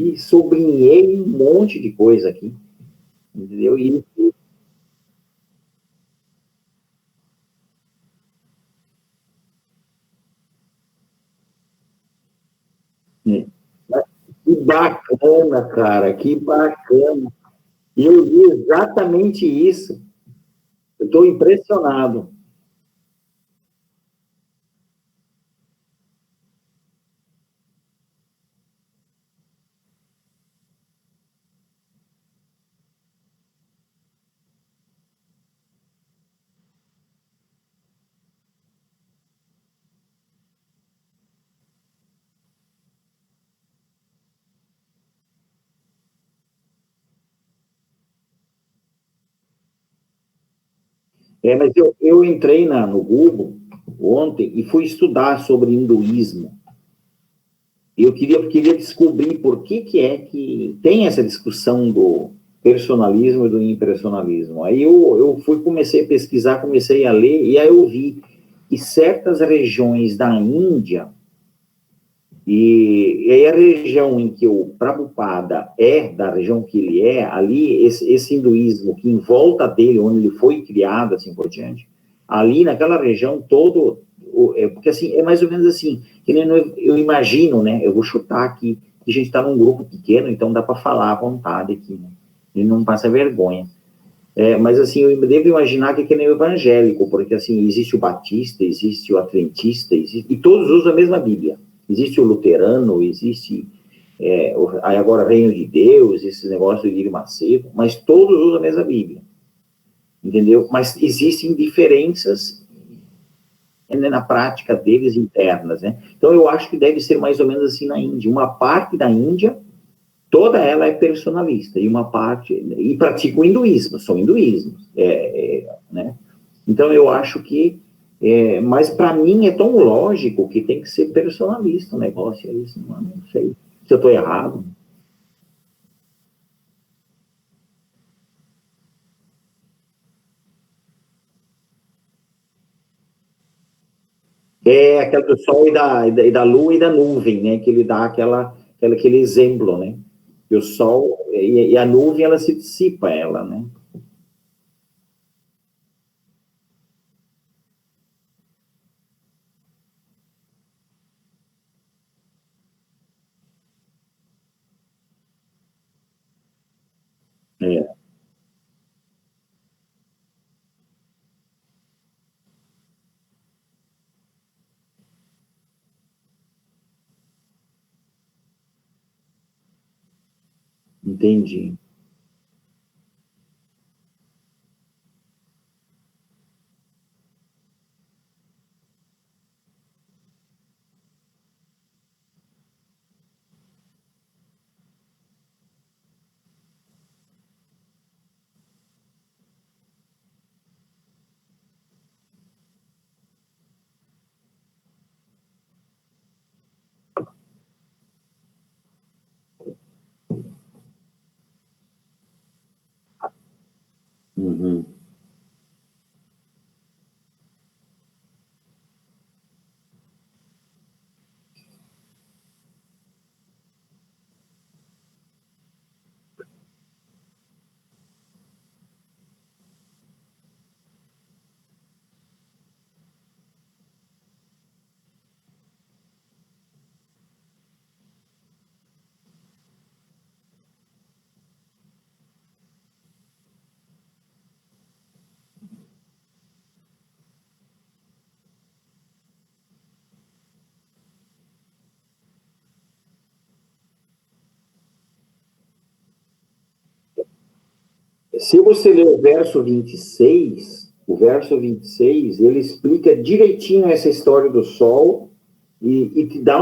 aqui, sublinhei um monte de coisa aqui, entendeu? É, que bacana, cara, que bacana. E eu vi exatamente isso. Eu estou impressionado. Mas eu entrei no Google ontem e fui estudar sobre hinduísmo. Eu queria descobrir por que é que tem essa discussão do personalismo e do impersonalismo. Aí comecei a pesquisar, comecei a ler, e aí eu vi que certas regiões da Índia, e aí a região em que o Prabhupada é, da região que ele é, ali, esse hinduísmo que em volta dele, onde ele foi criado, assim por diante, ali naquela região todo, porque assim, é mais ou menos assim, que nem eu imagino, né, eu vou chutar aqui, que a gente está num grupo pequeno, então dá para falar à vontade aqui, né, e não passa vergonha. Mas assim, eu devo imaginar que é que nem o evangélico, porque assim, existe o batista, existe o adventista, e todos usam a mesma Bíblia. Existe o luterano, existe aí agora Reino de Deus, esses negócios de irmã seco, mas todos usam a mesma Bíblia, entendeu? Mas existem diferenças, né, na prática deles internas, né? Então eu acho que deve ser mais ou menos assim na Índia. Uma parte da Índia, toda ela é personalista, e uma parte, e pratica o hinduísmo, são hinduísmos, né? Então eu acho que, mas para mim é tão lógico que tem que ser personalista o negócio, é isso, não sei se eu estou errado. É aquela do sol e da lua e da nuvem, né? Que ele dá aquele exemplo, né? Que o sol e a nuvem, ela se dissipa, ela, né? É, entendi. Uhum. Se você ler o verso 26, ele explica direitinho essa história do Sol e te dá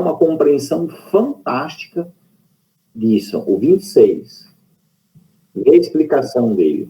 uma compreensão fantástica disso. O 26, vê a explicação dele.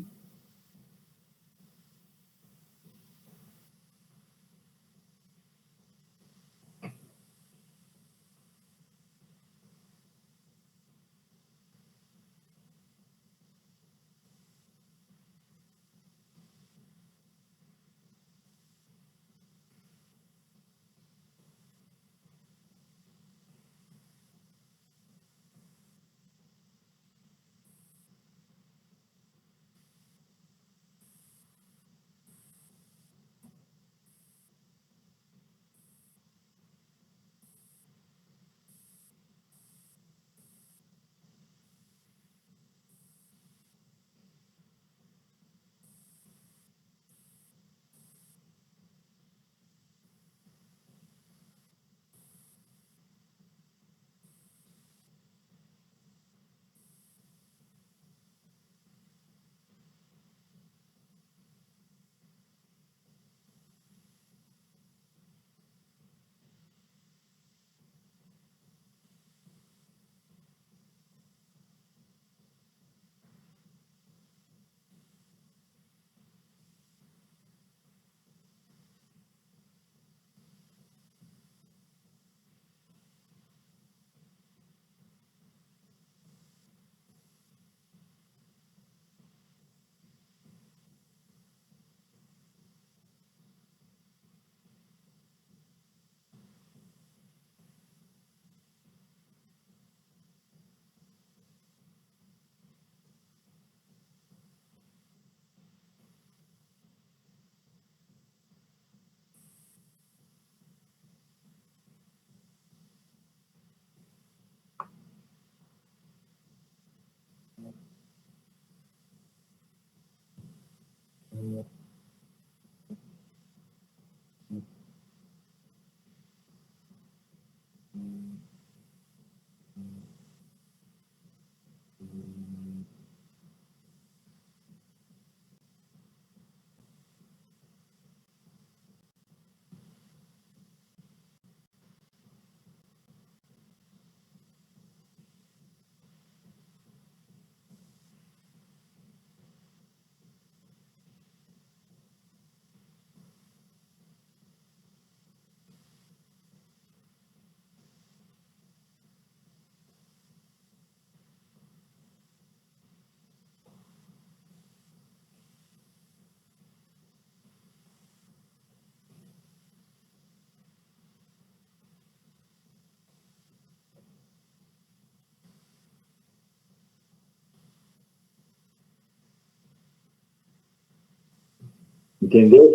Entendeu?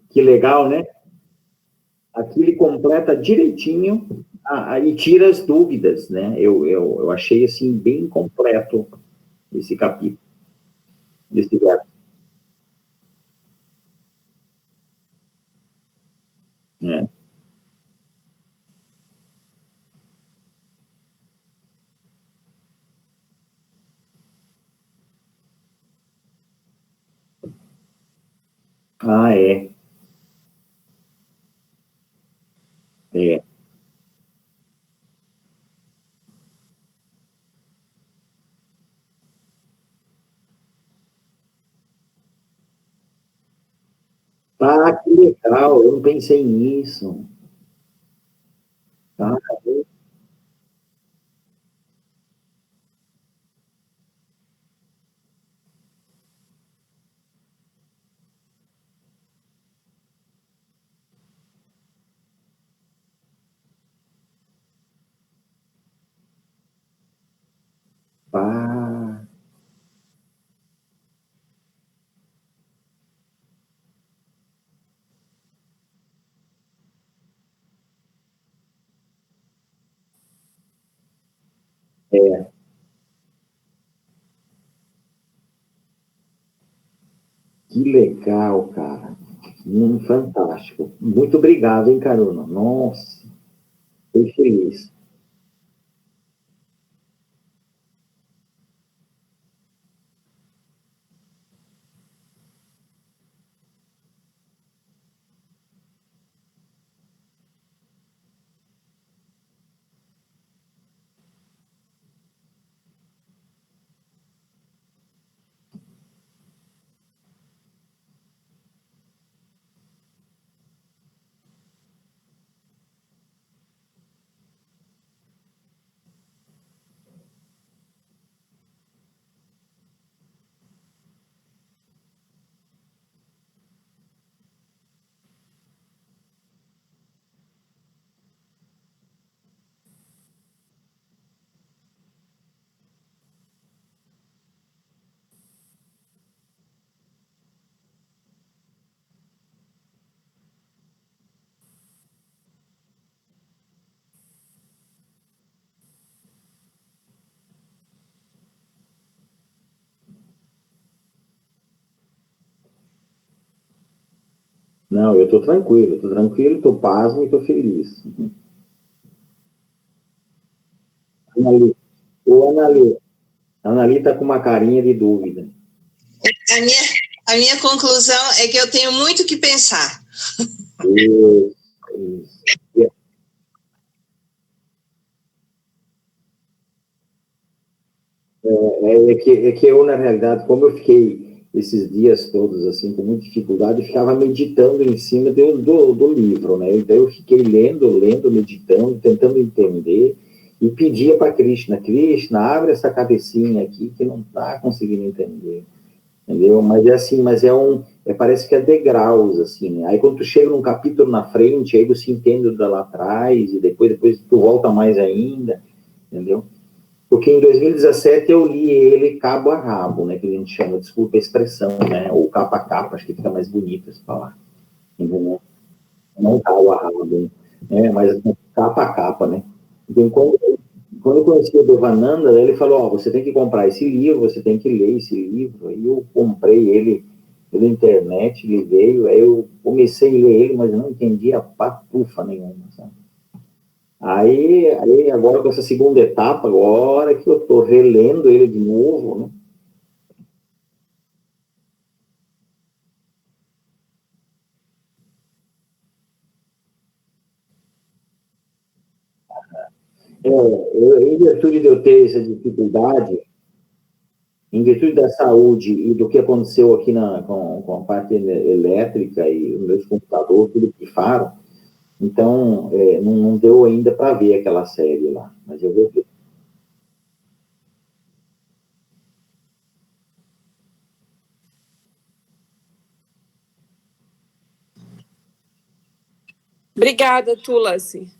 Que legal, né? Aqui ele completa direitinho e tira as dúvidas, né? Eu achei, assim, bem completo esse capítulo, esse verso, né? Ah, é. Ah, que legal, eu não pensei nisso. Tá? Ah, é, que legal, cara. Fantástico. Muito obrigado, hein, Carona? Nossa, fiquei feliz. Não, eu tô tranquilo, tô pasmo e tô feliz. Anali, Anali tá com uma carinha de dúvida. A minha, a minha conclusão é que eu tenho muito que pensar. Isso, isso. É que eu, na realidade, como eu fiquei esses dias todos assim com muita dificuldade, eu ficava meditando em cima do livro, né? Então eu fiquei lendo, meditando, tentando entender e pedia para Krishna, Krishna, abre essa cabecinha aqui que não está conseguindo entender, entendeu? Mas é assim, parece que é degraus, assim, né? Aí quando tu chega num capítulo na frente, aí você entende o da lá atrás e depois tu volta mais ainda, entendeu? Porque em 2017 eu li ele cabo a rabo, né? Que a gente chama, desculpa a expressão, né? Ou capa a capa, acho que fica mais bonito esse falar. Entendeu? Não cabo a rabo, né? Mas capa a capa, né? Então, quando eu conheci o Devananda, ele falou: Ó, você tem que comprar esse livro, você tem que ler esse livro. Aí eu comprei ele pela internet, ele veio, aí eu comecei a ler ele, mas eu não entendia patufa nenhuma, sabe? Aí agora com essa segunda etapa, agora que eu estou relendo ele de novo, né? Em virtude de eu ter essa dificuldade, em virtude da saúde e do que aconteceu aqui com a parte elétrica e os meus computadores, tudo pifaram, então não deu ainda para ver aquela série lá, mas eu vou ver. Obrigada, Tulasi.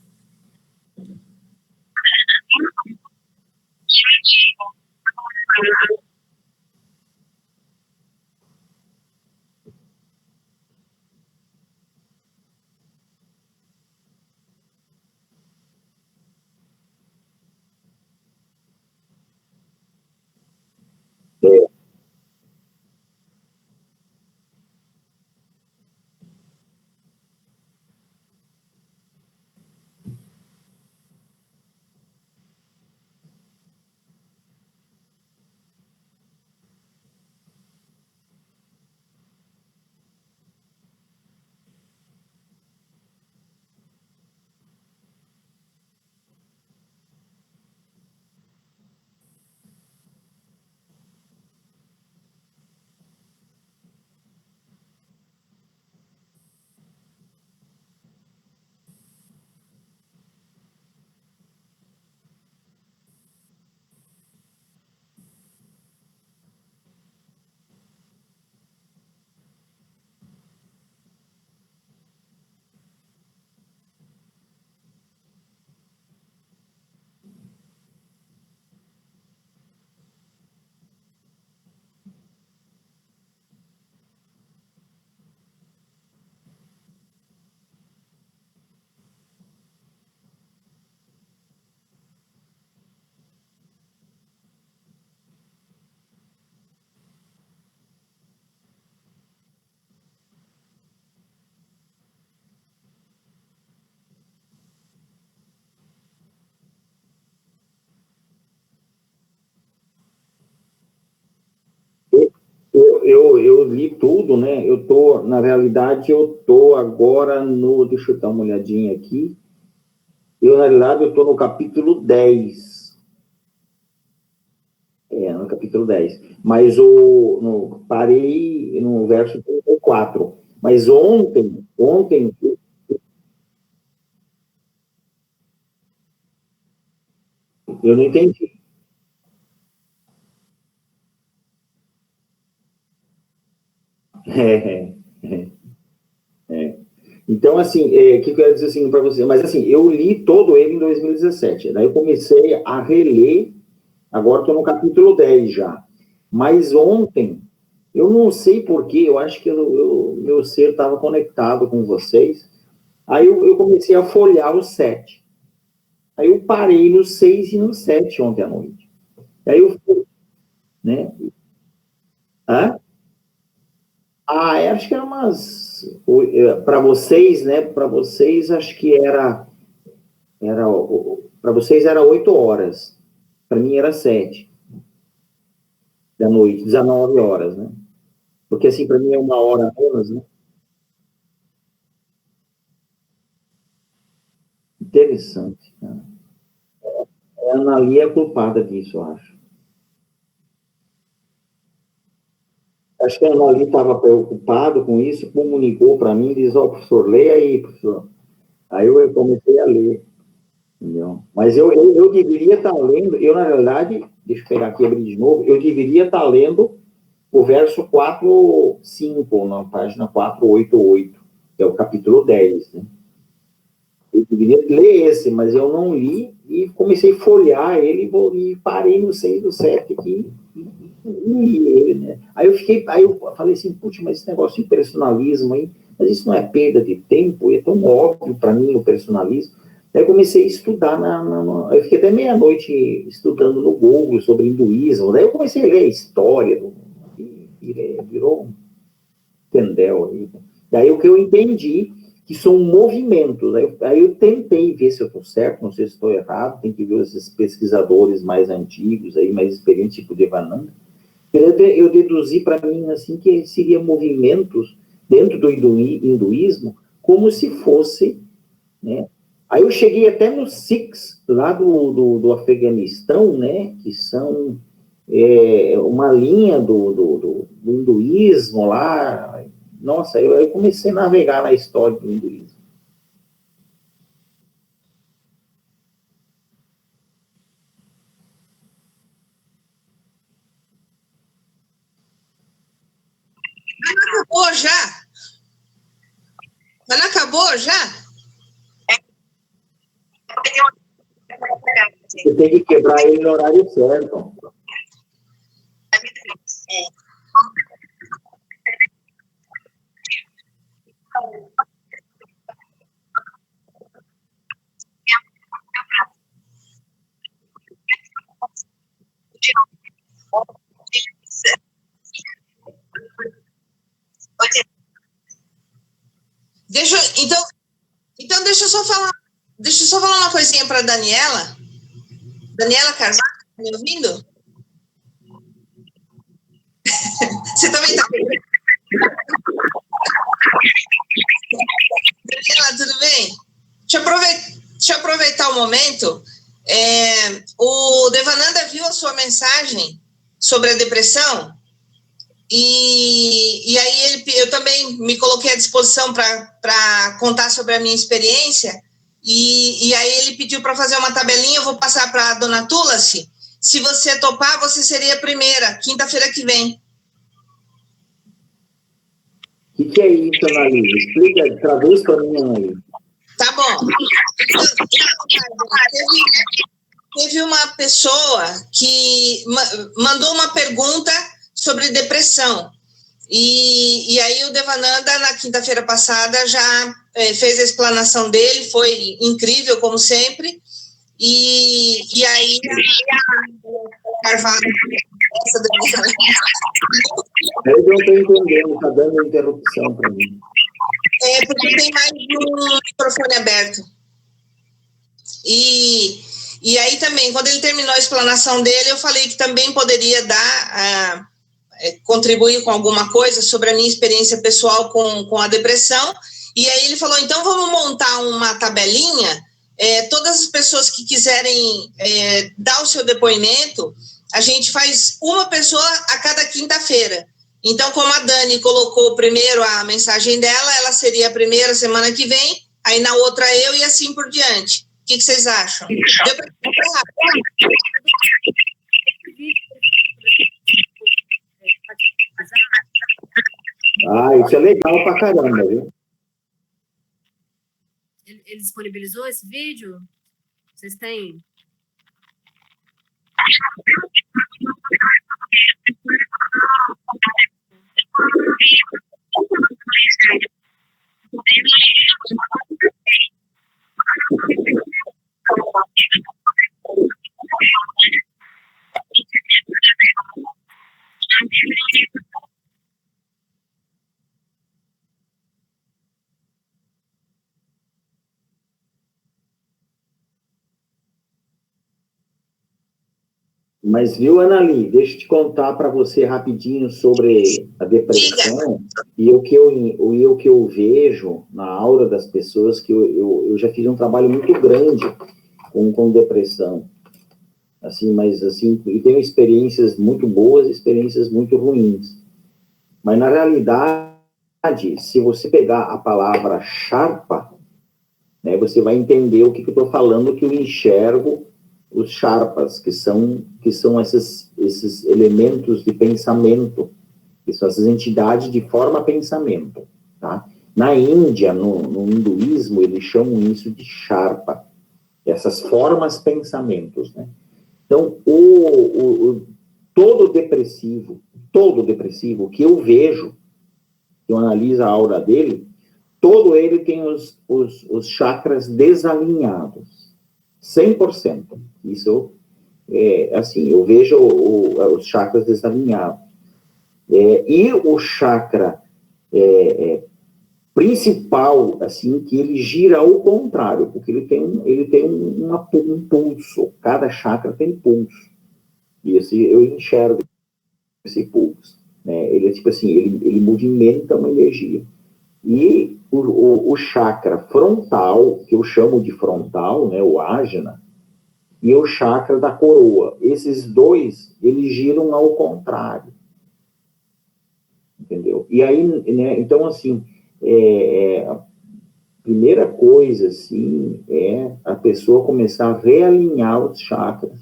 eu li tudo, né? Na realidade, eu tô agora deixa eu dar uma olhadinha aqui. Na realidade, eu tô no capítulo 10. No capítulo 10. Mas parei no verso 34. Mas ontem, eu não entendi. É, é, é. Então, assim, o que eu quero dizer assim para você? Mas, assim, eu li todo ele em 2017. Daí eu comecei a reler, agora estou no capítulo 10 já. Mas ontem, eu não sei porquê, eu acho que meu ser estava conectado com vocês. Aí eu comecei a folhear o 7. Aí eu parei no 6 e no 7 ontem à noite. Aí eu fui, né? Hã? Acho que era para vocês, né? Para vocês, acho que para vocês era 8 horas. Para mim era 7 da noite, 19 horas, né? Porque assim, para mim é 1 hora a menos, né? Interessante, cara. A Ana é culpada disso, eu acho. Acho que a Ana estava preocupada com isso, comunicou para mim, diz, professor, leia aí, professor. Aí eu comecei a ler. Entendeu? Mas eu deveria estar lendo, na realidade, deixa eu pegar aqui e abrir de novo, eu deveria estar lendo o verso 4:5, na página 488, que é o capítulo 10, né? Eu deveria ler esse, mas eu não li e comecei a folhear ele e parei no 6 do 7 aqui e li ele, né? Aí eu falei assim, putz, mas esse negócio de personalismo aí, mas isso não é perda de tempo, é tão óbvio para mim o personalismo. Aí eu comecei a estudar, eu fiquei até meia-noite estudando no Google sobre hinduísmo, daí eu comecei a ler a história, virou um tendel aí. Daí o que eu entendi, que são movimentos, aí eu tentei ver se eu estou certo, não sei se estou errado, tem que ver esses pesquisadores mais antigos, aí, mais experientes, tipo Devananda. Eu deduzi para mim assim que seria movimentos dentro do hinduísmo como se fosse, né? Aí eu cheguei até nos Sikhs, lá do Afeganistão, né? Que são uma linha do hinduísmo lá. Nossa, eu comecei a navegar na história do hinduísmo. Acabou já? Mas não acabou já? Você tem que quebrar ele no horário certo. Então deixa eu só falar uma coisinha para Daniela. Daniela Carvalho, tá me ouvindo? Você também está ouvindo? Daniela, tudo bem? Deixa eu aproveitar o momento. O Devananda viu a sua mensagem sobre a depressão e aí eu também me coloquei à disposição para contar sobre a minha experiência e aí ele pediu para fazer uma tabelinha, eu vou passar para a dona Tulasi. Se você topar, você seria a primeira, quinta-feira que vem. O que é isso, Analisa? Explica, traduz para mim aí. Tá bom. Teve uma pessoa que mandou uma pergunta sobre depressão. E aí o Devananda, na quinta-feira passada, já fez a explanação dele, foi incrível, como sempre. E aí a Carvalho, essa Daniela. Eu não estou entendendo, está dando interrupção para mim. Porque tem mais um microfone aberto. E aí também, quando ele terminou a explanação dele, eu falei que também poderia dar contribuir com alguma coisa sobre a minha experiência pessoal com a depressão. E aí ele falou, então vamos montar uma tabelinha, todas as pessoas que quiserem dar o seu depoimento, a gente faz uma pessoa a cada quinta-feira. Então, como a Dani colocou primeiro a mensagem dela, ela seria a primeira semana que vem, aí na outra eu e assim por diante. O que vocês acham? Deu pra isso é legal pra caramba, viu? Ele disponibilizou esse vídeo? Vocês têm? Mas, viu, Anali, deixa eu te contar para você rapidinho sobre a depressão e o que eu vejo na aura das pessoas, que eu já fiz um trabalho muito grande com depressão. Assim, mas assim, e tenho experiências muito boas, experiências muito ruins. Mas, na realidade, se você pegar a palavra Sharpa, né, você vai entender o que eu estou falando, que eu enxergo os Sharpas, que são esses elementos de pensamento, que são essas entidades de forma pensamento, tá? Na Índia, no hinduísmo, eles chamam isso de Sharpa, essas formas pensamentos, né? Então, todo depressivo que eu vejo, que eu analiso a aura dele, todo ele tem os chakras desalinhados. 100%. Isso, assim, eu vejo os chakras desalinhados. E o chakra principal, assim, que ele gira ao contrário, porque ele tem um pulso. Cada chakra tem pulso. E eu enxergo esse pulso. Né? Ele é tipo assim, ele movimenta uma energia. E o chakra frontal, que eu chamo de frontal, né, o Ajna, e o chakra da coroa. Esses dois, eles giram ao contrário. Entendeu? E aí, né, então, assim, a primeira coisa, assim, é a pessoa começar a realinhar os chakras,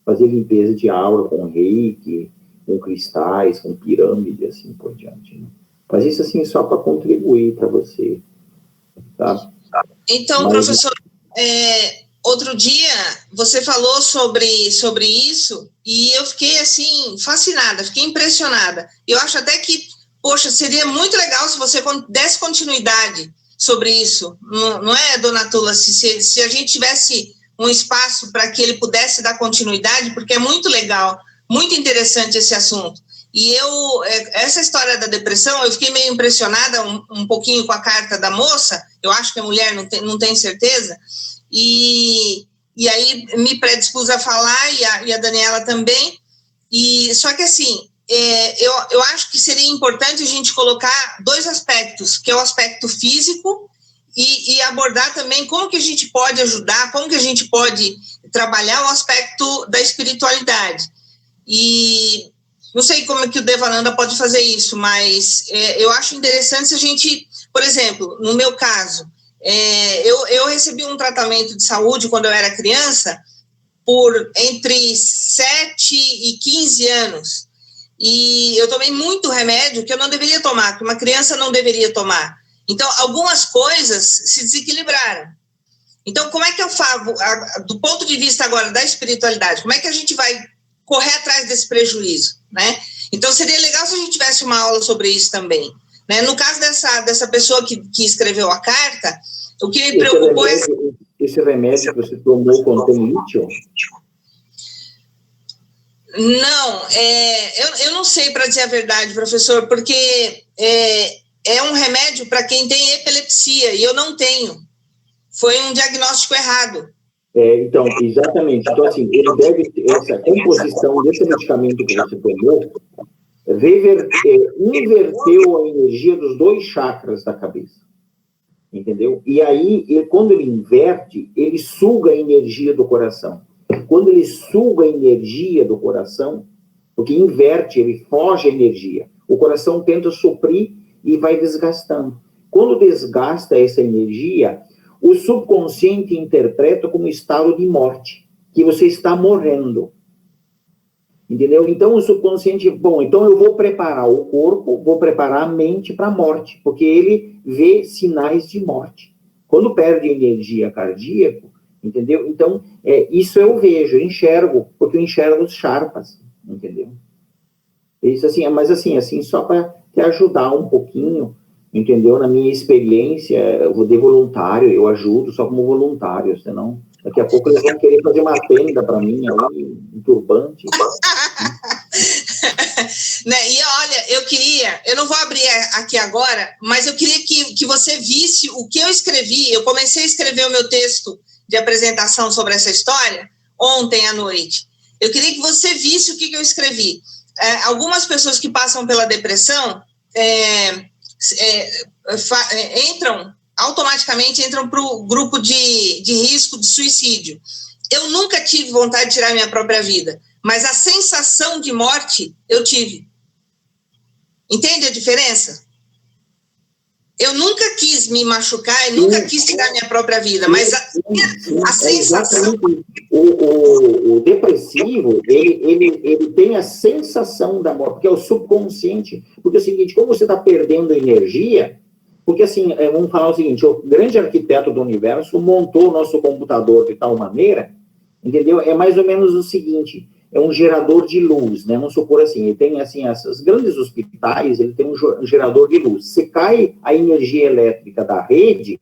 fazer limpeza de aura com reiki, com cristais, com pirâmide, assim por diante, né? Mas isso, assim, só para contribuir para você, tá? Então, professor, outro dia você falou sobre isso e eu fiquei, assim, fascinada, fiquei impressionada. Eu acho até que, poxa, seria muito legal se você desse continuidade sobre isso, não é, dona Tula? Se a gente tivesse um espaço para que ele pudesse dar continuidade, porque é muito legal, muito interessante esse assunto. E essa história da depressão, eu fiquei meio impressionada um pouquinho com a carta da moça, eu acho que a mulher não tem certeza, e aí me predispus a falar, e a Daniela também, só que assim, eu acho que seria importante a gente colocar dois aspectos, que é o aspecto físico, e abordar também como que a gente pode ajudar, como que a gente pode trabalhar o aspecto da espiritualidade. E não sei como é que o Devananda pode fazer isso, mas eu acho interessante se a gente, por exemplo, no meu caso, eu recebi um tratamento de saúde quando eu era criança por entre 7 e 15 anos. E eu tomei muito remédio que eu não deveria tomar, que uma criança não deveria tomar. Então, algumas coisas se desequilibraram. Então, como é que eu falo, do ponto de vista agora da espiritualidade, como é que a gente vai correr atrás desse prejuízo, né? Então, seria legal se a gente tivesse uma aula sobre isso também, né? No caso dessa pessoa que escreveu a carta, o que me preocupou é... Esse remédio que você tomou contém lítio? Não, eu não sei, para dizer a verdade, professor, porque é um remédio para quem tem epilepsia, e eu não tenho. Foi um diagnóstico errado. Então, exatamente. Então, assim, ele deve ter essa composição desse medicamento que você tomou, inverteu a energia dos 2 chakras da cabeça. Entendeu? E aí, quando ele inverte, ele suga a energia do coração. Quando ele suga a energia do coração, porque inverte, ele foge a energia. O coração tenta suprir e vai desgastando. Quando desgasta essa energia, o subconsciente interpreta como estado de morte, que você está morrendo. Entendeu? Então, o subconsciente, bom, então eu vou preparar o corpo, vou preparar a mente para a morte, porque ele vê sinais de morte. Quando perde energia cardíaca, entendeu? Então, isso eu vejo, eu enxergo, porque eu enxergo os charpas, entendeu? Isso assim, mas assim, só para te ajudar um pouquinho, entendeu? Na minha experiência, eu vou de voluntário, eu ajudo só como voluntário, senão daqui a pouco eles vão querer fazer uma tenda para mim, aí, um turbante. Né? E olha, eu não vou abrir aqui agora, mas eu queria que você visse o que eu escrevi. Eu comecei a escrever o meu texto de apresentação sobre essa história ontem à noite. Eu queria que você visse o que eu escrevi. Algumas pessoas que passam pela depressão automaticamente entram para o grupo de risco de suicídio. Eu nunca tive vontade de tirar minha própria vida, mas a sensação de morte eu tive. Entende a diferença? Eu nunca quis me machucar, eu nunca quis tirar minha própria vida, mas a sensação... O depressivo, ele tem a sensação da morte, porque é o subconsciente. Porque é o seguinte, como você está perdendo energia, porque assim, vamos falar o seguinte, o grande arquiteto do universo montou o nosso computador de tal maneira, entendeu? É mais ou menos o seguinte, é um gerador de luz, né? Vamos supor assim, ele tem assim, esses grandes hospitais, ele tem um gerador de luz. Se cai a energia elétrica da rede,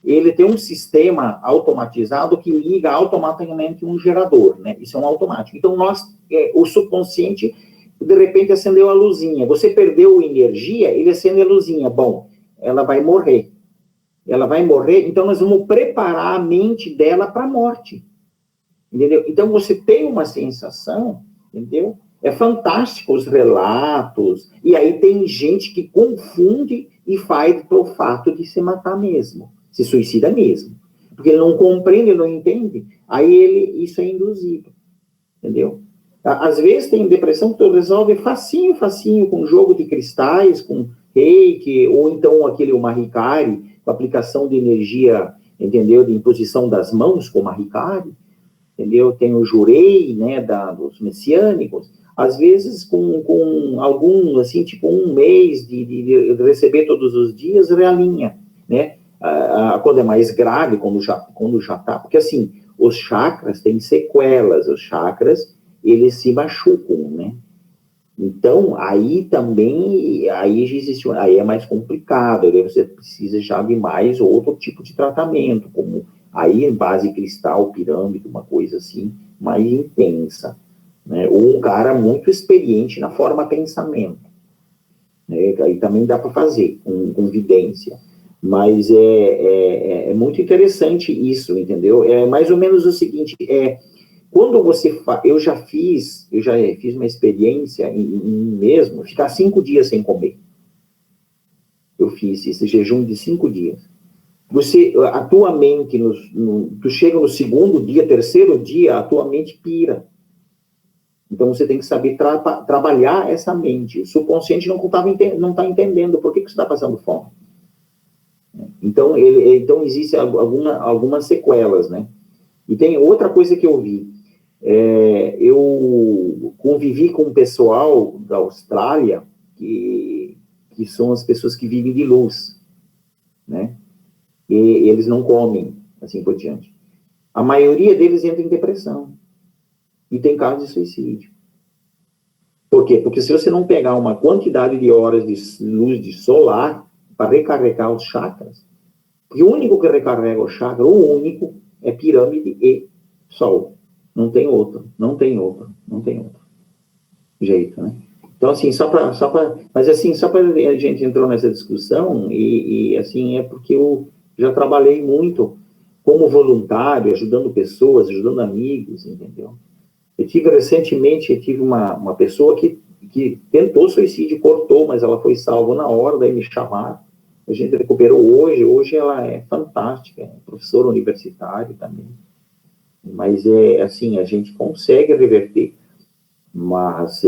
ele tem um sistema automatizado que liga automaticamente um gerador, né? Isso é um automático. Então, o subconsciente, de repente, acendeu a luzinha. Você perdeu energia, ele acende a luzinha. Bom, ela vai morrer. Ela vai morrer, então nós vamos preparar a mente dela para a morte. Entendeu? Então, você tem uma sensação, entendeu? É fantástico os relatos, e aí tem gente que confunde e faz pro fato de se matar mesmo, se suicida mesmo. Porque ele não compreende, ele não entende, aí isso é induzido, entendeu? Às vezes tem depressão que tu resolve facinho, com jogo de cristais, com reiki, ou então o mahikari, com aplicação de energia, entendeu? De imposição das mãos, com mahikari. Entendeu? Tem o jurei, né, dos messiânicos, às vezes com algum, assim, tipo um mês de receber todos os dias, realinha, né? Quando é mais grave, quando já tá, porque assim, os chakras têm sequelas, os chakras, eles se machucam, né? Então, aí também, aí é mais complicado, aí você precisa já de mais outro tipo de tratamento, como aí base cristal, pirâmide, uma coisa assim, mais intensa, né? Ou um cara muito experiente na forma pensamento, né? Aí também dá para fazer, com vidência. Mas é muito interessante isso, entendeu? É mais ou menos o seguinte, quando você eu já fiz uma experiência em mim mesmo, ficar 5 dias sem comer. Eu fiz esse jejum de 5 dias. A tua mente, tu chega no segundo dia, terceiro dia, a tua mente pira. Então, você tem que saber trabalhar essa mente. O subconsciente não está entendendo por que você está passando fome. Então, existem algumas sequelas, né? E tem outra coisa que eu vi. Eu convivi com um pessoal da Austrália, que são as pessoas que vivem de luz, né? E eles não comem, assim por diante. A maioria deles entra em depressão. E tem casos de suicídio. Por quê? Porque se você não pegar uma quantidade de horas de luz de solar para recarregar os chakras, porque o único que recarrega o chakra, o único, é pirâmide e sol. Não tem outro jeito, né? Então, assim, mas assim, só para a gente entrou nessa discussão, e assim, é porque eu já trabalhei muito como voluntário, ajudando pessoas, ajudando amigos, entendeu? Recentemente, eu tive uma pessoa que que tentou suicídio, cortou, mas ela foi salva na hora, daí me chamaram. A gente recuperou hoje ela é fantástica, é professora universitária também. Mas, assim, a gente consegue reverter. Mas,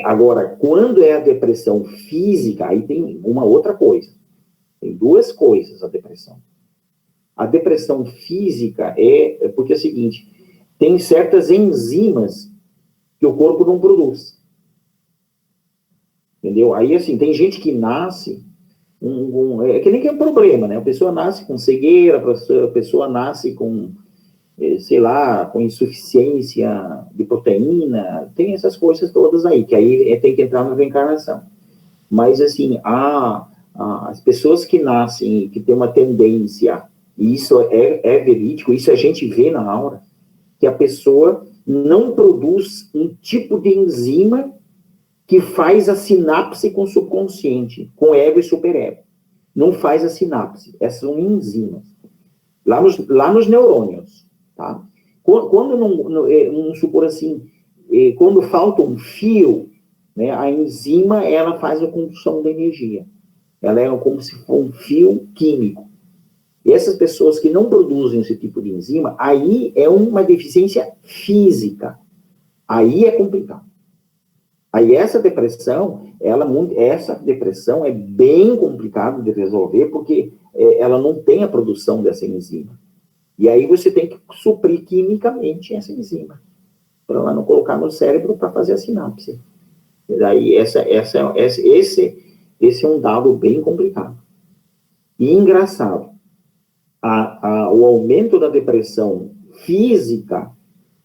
agora, quando é a depressão física, aí tem uma outra coisa. Tem duas coisas a depressão. A depressão física porque é o seguinte, tem certas enzimas que o corpo não produz. Entendeu? Aí, assim, tem gente que nasce, é que nem que é um problema, né? A pessoa nasce com cegueira, a pessoa nasce com, sei lá, com insuficiência de proteína, tem essas coisas todas aí, que aí tem que entrar na reencarnação. Mas, assim, as pessoas que nascem, que têm uma tendência, e isso é verídico, isso a gente vê na aura, que a pessoa não produz um tipo de enzima que faz a sinapse com o subconsciente, com ego e superego. Não faz a sinapse, essas são enzimas. Lá nos neurônios, tá? Quando vamos supor assim, quando falta um fio, né, a enzima, ela faz a condução da energia. Ela é como se fosse um fio químico. E essas pessoas que não produzem esse tipo de enzima, aí é uma deficiência física. Aí é complicado. Aí essa depressão é bem complicada de resolver, porque ela não tem a produção dessa enzima. E aí você tem que suprir quimicamente essa enzima, para ela não colocar no cérebro para fazer a sinapse. E daí esse é um dado bem complicado. E engraçado, o aumento da depressão física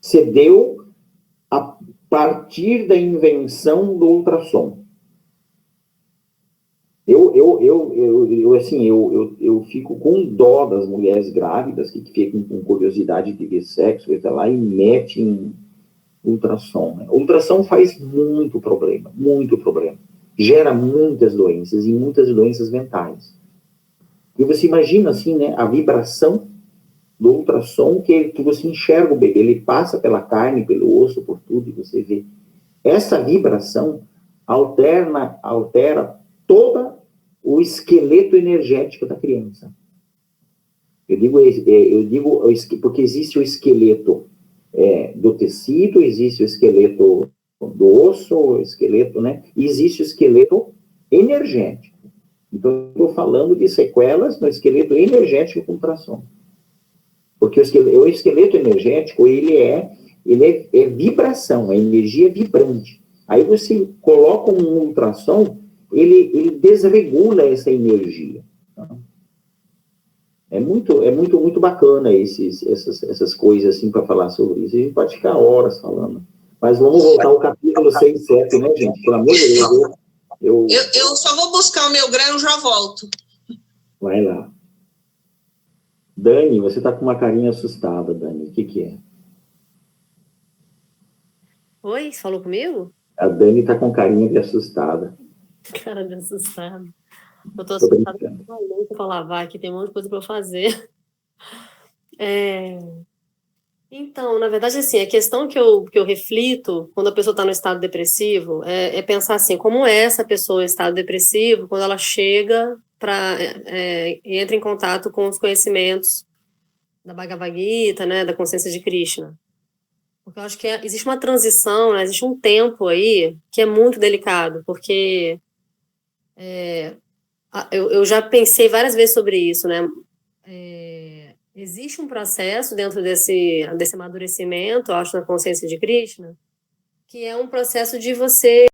se deu a partir da invenção do ultrassom. Eu fico com dó das mulheres grávidas que ficam com curiosidade de ver sexo, e lá e metem ultrassom. Né? Ultrassom faz muito problema. Gera muitas doenças, e muitas doenças mentais. E você imagina, assim, né, a vibração do ultrassom, que você enxerga o bebê, ele passa pela carne, pelo osso, por tudo, e você vê. Essa vibração altera todo o esqueleto energético da criança. Eu digo porque existe o esqueleto do tecido, existe o esqueleto do osso, o esqueleto, né? E existe o esqueleto energético. Então, eu estou falando de sequelas no esqueleto energético com ultrassom. Porque o esqueleto energético, ele é vibração, é energia vibrante. Aí você coloca um ultrassom, ele desregula essa energia. Tá? É muito bacana essas coisas assim para falar sobre isso. A gente pode ficar horas falando. Mas vamos voltar ao capítulo 6 e 7, né, gente? Pelo amor de Deus. Eu só vou buscar o meu grão e já volto. Vai lá. Dani, você está com uma carinha assustada, Dani. O que é? Oi, você falou comigo? A Dani está com carinha de assustada. Cara de assustado. Eu tô Tô assustada brincando. para lavar aqui, tem um monte de coisa para eu fazer. Então, na verdade, assim, a questão que eu reflito quando a pessoa está no estado depressivo é pensar assim, como é essa pessoa em estado depressivo quando ela chega e entra em contato com os conhecimentos da Bhagavad Gita, né, da consciência de Krishna. Porque eu acho que existe uma transição, né, existe um tempo aí que é muito delicado, porque eu já pensei várias vezes sobre isso, né? Existe um processo dentro desse amadurecimento, eu acho, na consciência de Krishna, que é um processo de você